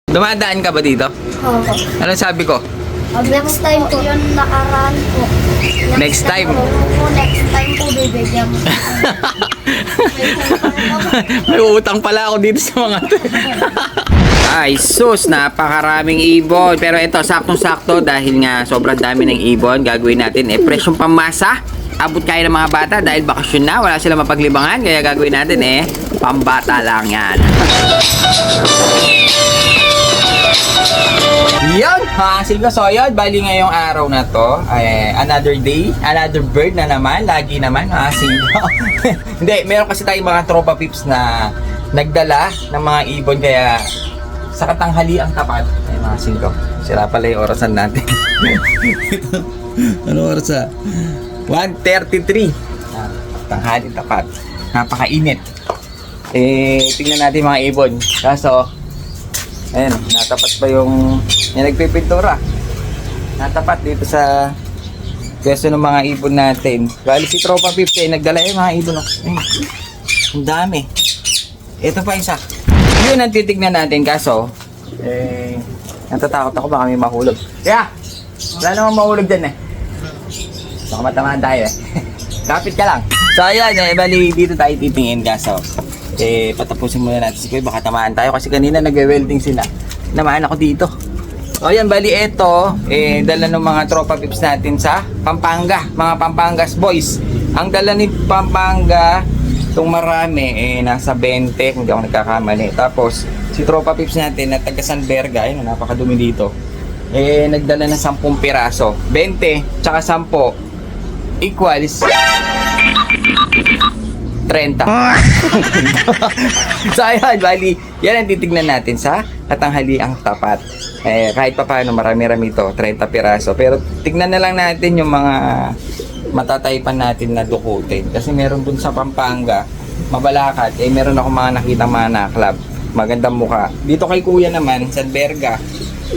Dumadaan ka ba dito? Opo. Anong sabi ko? Next time po. Yun nakaraan po. Next time? Next time po bibigyan mo. May utang pala ako dito sa mga to. Ay, sus, napakaraming ibon. Pero ito, saktong-sakto dahil nga sobrang dami ng ibon. Gagawin natin, presyong pamasa. Abot kaya ng mga bata dahil bakasyon na. Wala silang mapaglibangan. Kaya gagawin natin, pambata lang yan. Yan! Silva, so yun, bali ngayong araw na to, another day, another bird na naman, lagi naman, Silva. Hindi, meron kasi tayong mga tropa pips na nagdala ng mga ibon, kaya sa katanghali ang tapat. Ay, mga Silva, sira pala yung orasan natin. Ano oras 1:33. Tanghali tapat. Napakainit. Tingnan natin mga ibon. Kaso, ayun, natapat pa yung nagpipintura. Natapat dito sa pwesto ng mga ibon natin. Bali si Tropa 50 nagdala yung mga ibon. Ang dami. Ito pa isa. Yun ang titignan natin, kaso natatakot ako baka may mahulog. Kaya, wala namang mahulog dyan baka matamaan tayo Kapit ka lang. So ayun, bali dito tayo titingin, kaso patapusin muna natin si Kuya, baka tamaan tayo kasi kanina nagwe-welding sila. Namaan ako dito. O yan, bali ito, dala ng mga tropa pips natin sa Pampanga, mga Pampangas boys. Ang dala ni Pampanga, itong marami, nasa 20, kung di ako nagkakamali. Tapos, si tropa pips natin na taga San Berga, ayun, napakadumi dito, nagdala ng 10 piraso. 20, tsaka 10, equals 30. So ayun, bali, yan ang titignan natin sa katanghaliang tapat. Kahit pa paano, marami-rami ito, 30 piraso. Pero tignan na lang natin yung mga matataypan natin na dukutin. Kasi meron dun sa Pampanga, Mabalacat, meron ako mga nakita mga naklab. Magandang muka. Dito kay Kuya naman, San Berga,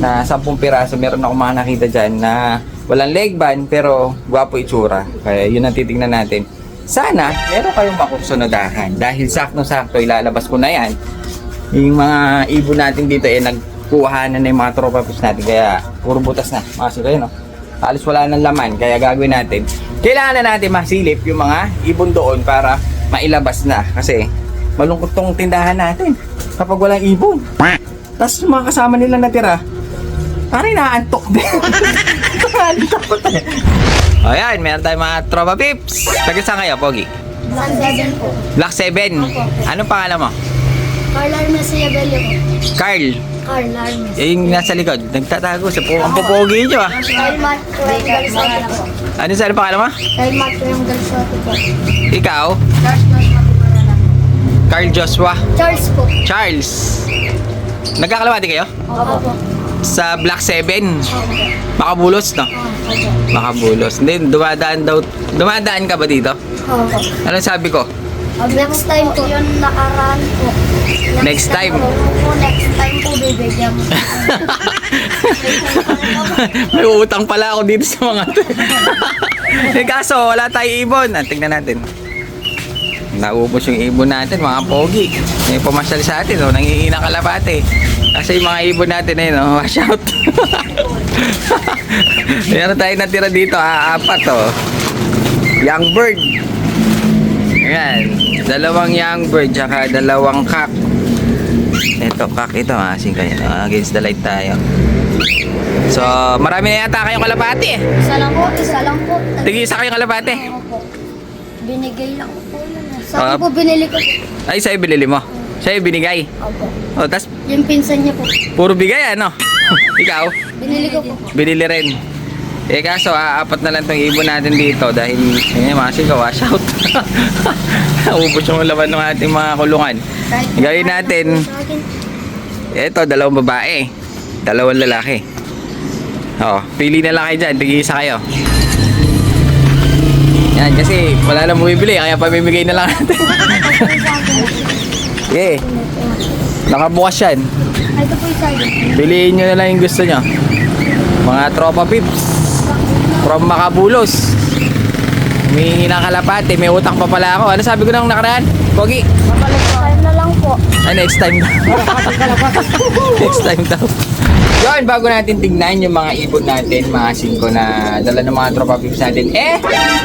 na 10 piraso, meron ako mga nakita dyan na walang leg band, pero gwapo itsura. Kaya yun ang titignan natin. Sana, meron kayong makusunodahan. Dahil sakto-sakto, ilalabas ko na yan. Yung mga ibon natin dito, nagkuhanan na yung mga tropa pips natin. Kaya, puro butas na. Masilo yun, halos wala nang laman. Kaya gagawin natin, kailangan na natin masilip yung mga ibon doon para mailabas na. Kasi, malungkot tong tindahan natin kapag walang ibon. Tapos, yung mga kasama nila natira, parang naantok din. Ayan, meron tayong mga tropa pips. Taga saan kayo, Pogi? Black 7 po. Black 7. Anong pangalan mo? Carl Armes Rebelio po. Carl. Carl Armes. Yung nasa likod. Nagtatago sa ang popogi nyo Kyle Matt Kueng Galsote po. Ano saan pangalan mo? Kyle Matt Kueng Galsote po. Ikaw? Charles Matt Matimarala. Carl Joshua. Charles po. Charles. Nagkakalawati kayo? Opo po. Sa Black 7. Opo. Makabulos, no? Opo. Makabulos. Hindi, dumadaan ka ba dito? Opo. Anong sabi ko? Next time po. Yun nakaraan po. Next time? Next time po bibigyan mo. May utang pala ako dito sa mga to. Kaso, wala tayong ibon. Tingnan natin. Naubos yung ibon natin, mga pogi. May pumasyal sa atin, nangihinang kalapate. Kasi yung mga ibon natin, wash out. Meron tayo natira dito, 4, young bird. Ayan, 2 young bird, tsaka 2 cock. Ito, cock ito, asin kayo. Against the light tayo. So, marami na yata kayong kalapate. Isa lang po. Tig-isa kayong kalapate. Opo. Binigay lang po yun. Saan po binili ko? Ay, sa'yo binili mo. Sa'yo binigay. Opo. O, tas Yung pinsan niya po. puro bigay, ano? Ikaw, Binili ko po. binili rin. Kaso, 4 na lang tong ibon natin dito dahil, kasi wash out. Ubus yung laman ng ating mga kulungan. Gawin natin, ito, 2 babae, 2 lalaki. Pili na lang kayo dyan, tig-isa kayo. Yan, kasi wala nang bumibili, kaya pamimigay na lang natin. Nakabukas yan. Ito po yung side. Piliin nyo na lang yung gusto nyo. Mga tropa pips from Makabulos. Humihingi ng kalapate. May utang pa pala ako. Ano sabi ko nang nakaraan? Pogi? Babalik na lang po. Ay, next time daw. Next time daw. Yun, bago natin tignan yung mga ibon natin, mga 5 na dala ng mga tropa pips natin,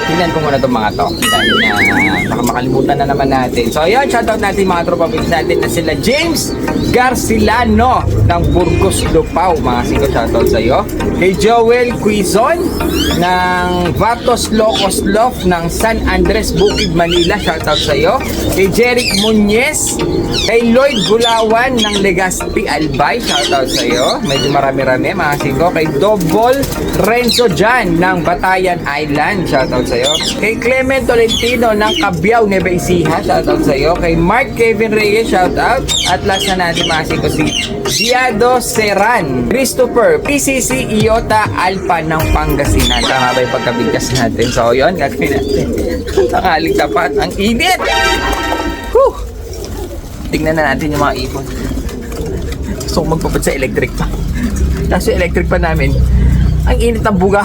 tignan ko muna itong mga to. Dahil na baka makalimutan na naman natin. So yun, shoutout natin mga tropa pips natin na sila James Garcilano ng Burgos, Lupao. Mga 5, shoutout sa iyo. Kay Joel Quizon ng Vatos Locos Loft ng San Andres, Bukid, Manila. Shoutout sa iyo. Kay Jeric Muñez. Kay Lloyd Gulawan ng Legazpi, Albay. Shoutout sa iyo. Medyo marami-rami mga 5. Kay Dobol Renzo Jan ng Batayan Island. Shoutout sa iyo. Kay Clement Tolentino ng Cabiao, Nueva Ecija. Shoutout sa iyo. Kay Mark Kevin Reyes. Shoutout. At last na natin mga 5 si Diado Seran, Christopher, PCC Iota Alpha ng Pangasinan. Tama ba yung pagkabigkas natin? So yun, gagawin natin. Tangaling tapat. Ang init! Whew! Tingnan na natin yung mga ibon. Gusto ko magpapad sa electric pa. Kaso electric pa namin, ang init ng buga.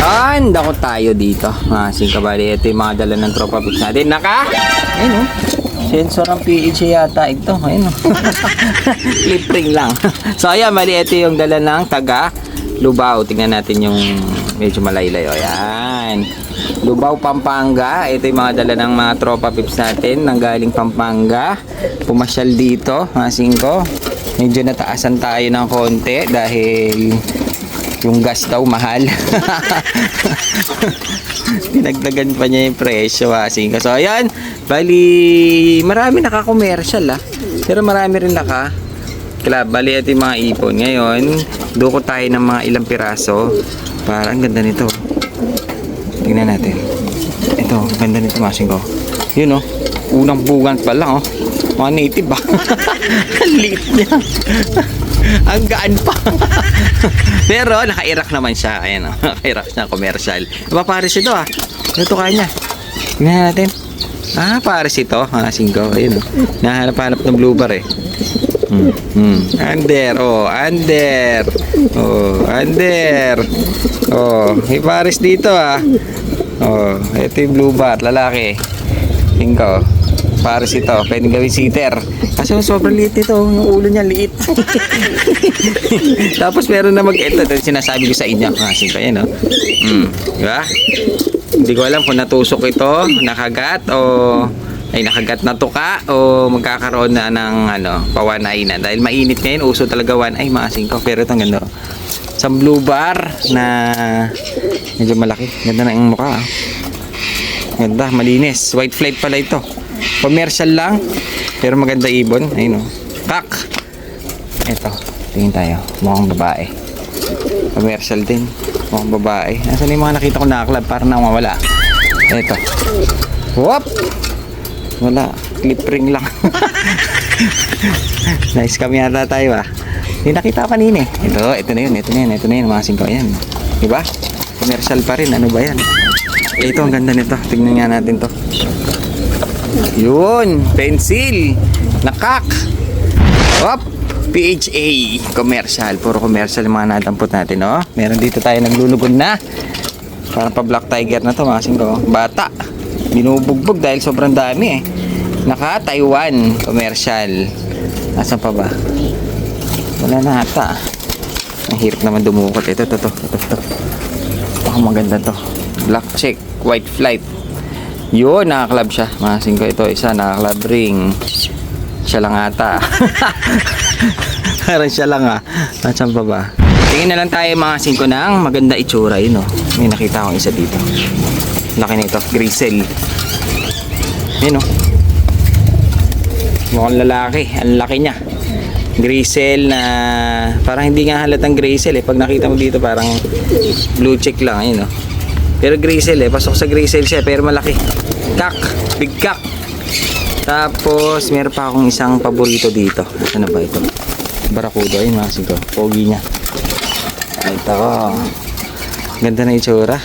Handa ko tayo dito. Kabali, ito yung mga dala ng tropa pips natin. Ayun o. Sensor ang pH yata ito. Ayun o. Lip ring lang. So ayan, bali, ito yung dala ng taga Lubao. Tingnan natin yung medyo malaylay. Ayan. Lubao, Pampanga. Ito yung mga dala ng mga tropa pips natin nang galing Pampanga. Pumasyal dito, mga 5. Medyo nataasan tayo ng konti dahil yung gas daw mahal. Pinagdagan pa niya yung presyo, mga 5. So ayan, bali marami naka-commercial pero marami rin naka-club. Bali ito yung mga ipon. Ngayon, duko tayo ng mga ilang piraso. Parang ganda nito. Tingnan natin. Ito, ganda nito, mga 5. Yun unang bugan pa lang mga native ang liit niya. Ang gaan pa. Pero naka-irak naman siya. Ayan naka-irak siya, commercial. Pares ito ito kanya. Tingnan natin. Pares ito, mga 5. Ayun nahanap-hanap ng blue bar Under, under. Under. May pares dito ito yung blue bar, lalaki. 5. Pares ito, pwedeng gawin sitter. Kasi sobrang liit ito, yung ulo niya liit. Tapos meron na ito sinasabi ko sa inyo. 5 yan diba? Hindi ko alam kung natusok ito, nakagat o nakagat na tuka o magkakaroon na ng pawanay na. Dahil mainit ngayon, uso talaga wanay, mga 5. Pero ito ang ganda. Isang blue bar na medyo malaki. Ganda na yung mukha. Ganda, malinis. White flight pala ito. Commercial lang, pero maganda ibon. Ayun Kak. Ito, tingin tayo. Mukhang babae. Commercial din. Mukhang babae. Nasaan yung mga nakita ko nakaklab? Parang nawawala. Ito. Whoop! Wala. Clip ring lang. Nice kami yata tayo Hindi nakita kanina Ito na yun. Mga 5 yan. Diba? Commercial pa rin. Ano ba yan? Ito, ang ganda nito. Tingnan nga natin to. Yun, pencil. Nakak. Hop. PHA. Commercial. Puro commercial yung mga nadampot natin, Meron dito tayo naglulugod na. Parang pa Black Tiger na to, mga 5. Bata. Binubugbog dahil sobrang dami Naka Taiwan. Commercial. Asan pa ba? Wala na ata. Ang hirap naman dumukot. Ito. Baka maganda to. Black check. White flight. Yun, nakaklab siya. Mga 5 ito. Isa, nakaklab ring. Siya lang ata. Parang siya lang Nasaan pa ba? Tingin na lang tayo mga 5 ng maganda itsura. Yun May nakita akong isa dito. Laki nito. Grisel. Yun mukhang lalaki. Ang laki niya. Grisel na parang hindi nga halatang grisel Pag nakita mo dito parang blue check lang. Yun Pero grisel pasok sa grisel siya pero malaki. Kak, big kak. Tapos meron pa akong isang paborito dito. Ano ba ito? Barakudo. Ayun mga 5. Pogi niya. Ito. Ganda na itsura.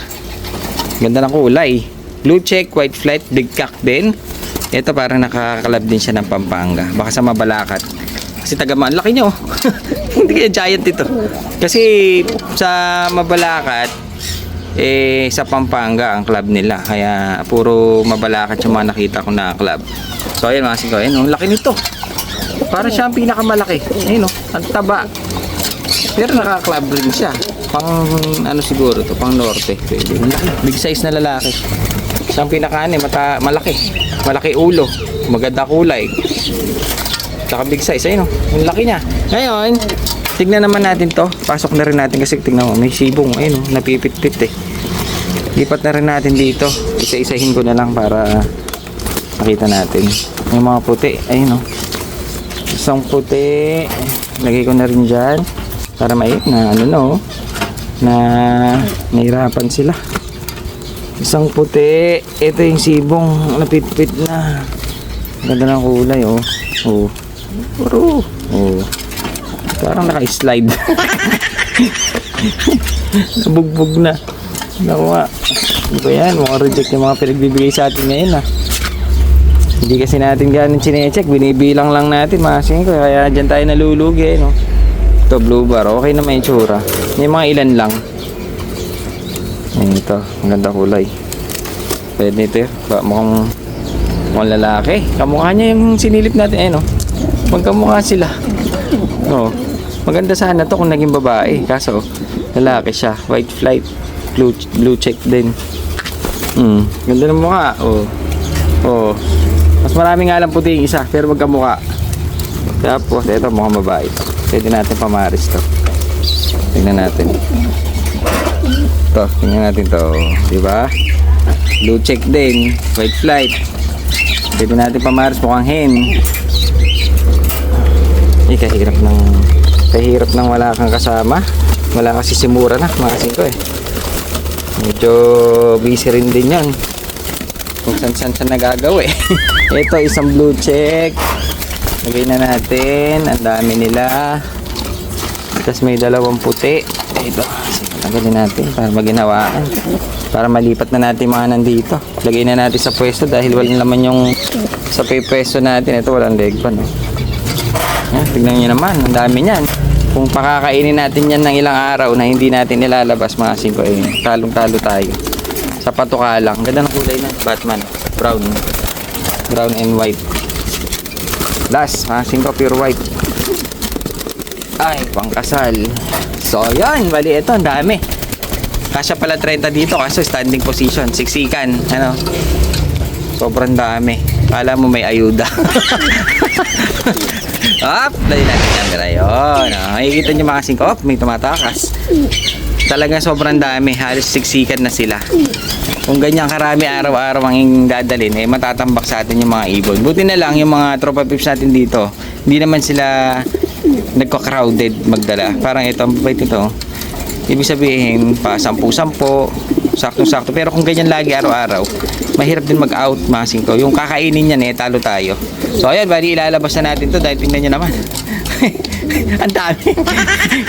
Ganda ng kulay. Blue check, white flight, big kak din. Ito parang nakakalab din siya ng Pampanga. Baka sa Mabalacat. Kasi tagamaan. Laki niya Hindi kaya giant ito. Kasi sa Mabalacat sa Pampanga ang club nila. Kaya puro mabalakat yung mga nakita ko na club. So ayan mga singko, ayun, ang laki nito. Parang siya ang pinakamalaki. Ayun oh, ang taba. Pero naka-club rin siya. Pang ano siguro to, pang norte. Pwede. Big size na lalaki. Siya ang malaki. Malaki ulo. Maganda kulay. Tsaka big size. Ayun oh, ang laki niya. Ngayon, tignan naman natin to. Pasok na rin natin kasi tignan mo, may sibong. Ayun oh, napipit-pit eh. Lipat na rin natin dito. Isa-isahin ko na lang para makita natin. Yung mga puti. Ayun oh. Isang puti. Lagay ko na rin dyan. Para mait na ano no. Na nahirapan sila. Isang puti. Ito yung sibong. Napit-pit na. Ganda ng kulay oh. Oh. Puro. Oh. Parang naka-slide. Nabugbog na. Naku nga. Ano ba yan? Mga reject yung mga pinagbibigay sa atin ngayon ah. Hindi kasi natin ganun chinecheck. Binibilang lang natin mga singko. Kaya dyan tayo nalulugi no. Ito blue bar. Okay na may itsura. May mga ilan lang. Ayan ito. Ang ganda kulay. Pwede nito yun. Mukhang lalaki. Kamukha niya yung sinilip natin. Ayan o. Magkamukha sila. Oo. Maganda sana to kung naging babae. Kaso lalaki siya. White flight. Blue check din. Ganda ng mukha. Oo. Oo. Mas marami nga lang puti yung isa. Pero magkamukha. Tapos ito mukhang babae. Pwede natin pamaris to. Tingnan natin. Ito, tingnan natin to. Diba? Blue check din. White flight. Pwede natin pamaris mukhang hen. Kahirap ng wala kang kasama. Wala kasi si Mura na. Mga singko eh. Medyo busy rin din yan. Kung saan nagagawa eh. Ito isang blue check. Lagay na natin. Ang dami nila. Tapos may dalawang puti. Ito. Lagay natin para maginawaan. Para malipat na natin mga nandito. Lagay na natin sa pwesto dahil walang laman yung sa pwesto natin. Ito walang leg pa no. Yan, tignan nyo naman. Ang dami niyan. Kung pakakainin natin yan ng ilang araw na hindi natin nilalabas mga singko eh. Talong-talo tayo. Sa patuka lang. Ganda ng kulay na. Batman. Brown. Brown and white. Last, mga singko pure white. Ay, pangkasal. So, yan. Bali, ito. Ang dami. Kasya pala 30 dito. Kaso standing position. Siksikan. Ano? Sobrang dami. Kala mo may ayuda. Up! Dali natin yung camera. Yun. Makikita nyo mga singko. May tumatakas. Talagang sobrang dami. Halos siksikan na sila. Kung ganyan karami araw-araw ang dadalhin, eh matatambak sa atin yung mga ibon. Buti na lang yung mga tropa pips natin dito, hindi naman sila nagko-crowded magdala. Parang ito, bait ito. Ibig sabihin, pa 10-10, saktong-sakto. Pero kung ganyan lagi araw-araw, mahirap din mag-out mga singko. Yung kakainin niyan eh, talo tayo. So ayan, bali ilalabas na natin to dahil tingnan nyo naman. Ang dami.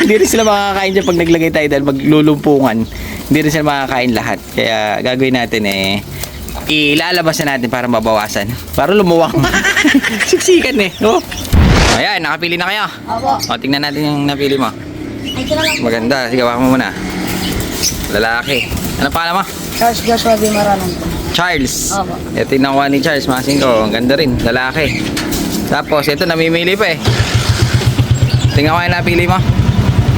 Hindi rin sila makakain dyan pag naglagay tayo dahil maglulumpungan. Hindi rin sila makakain lahat. Kaya gagawin natin eh, ilalabas na natin para mabawasan. Para lumuwang. Siksikan eh. Oh. Ayan, nakapili na kayo. O, tingnan natin yung napili mo. Maganda. Sige, waka mo muna. Lalaki. Ano pangalan mo? Charles Joshua Bimaranong. Charles. Ito yung nakuha ni Charles. Masing ko. Ang ganda rin. Lalaki. Tapos, ito namimili pa eh. Tingnan ko yung napili mo.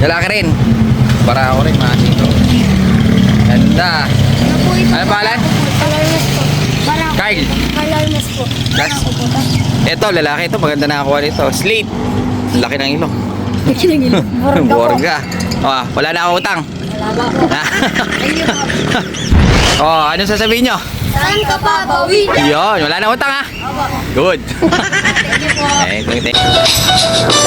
Lalaki rin. Para ako rin. Masing ko. Ganda. Ano pangalan? Kalarnes po. Carl. Kalarnes po. Ito, lalaki ito. Maganda nakakuha nito. Slate. Ang laki ng ilong. Borga. Oh, wala na akong utang. Wala po. Oh, ano sasabihin nyo? Saan ka pa, bawi? Yun, wala na utang ha. Good. Thank you po. Thank you.